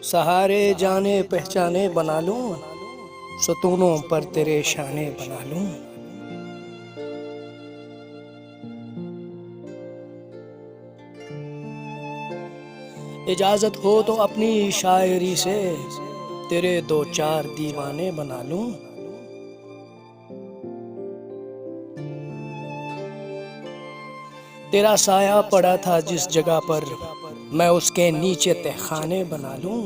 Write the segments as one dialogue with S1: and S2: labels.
S1: सहारे जाने पहचाने बना लूं, सतूनों पर तेरे शाने बना लूं। इजाजत हो तो अपनी शायरी से तेरे दो चार दीवाने बना लूं। तेरा साया पड़ा था जिस जगह पर, मैं उसके नीचे तहखाने बना लूं।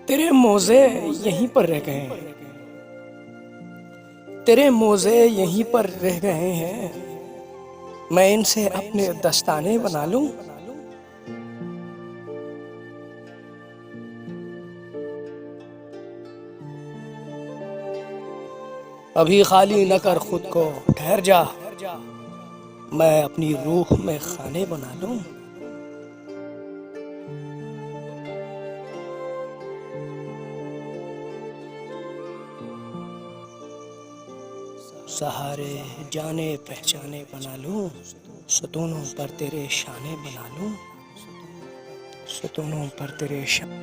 S1: तेरे मोज़े यहीं पर रह गए हैं, तेरे मोज़े यहीं पर रह गए हैं, मैं इनसे अपने दस्ताने बना लूं। अभी खाली न कर खुद को, ठहर जा, मैं अपनी रूह में खाने बना लूं। सहारे जाने पहचाने बना लूं, सतूनों पर तेरे शाने बना लूं, सतूनों पर तेरे शाने।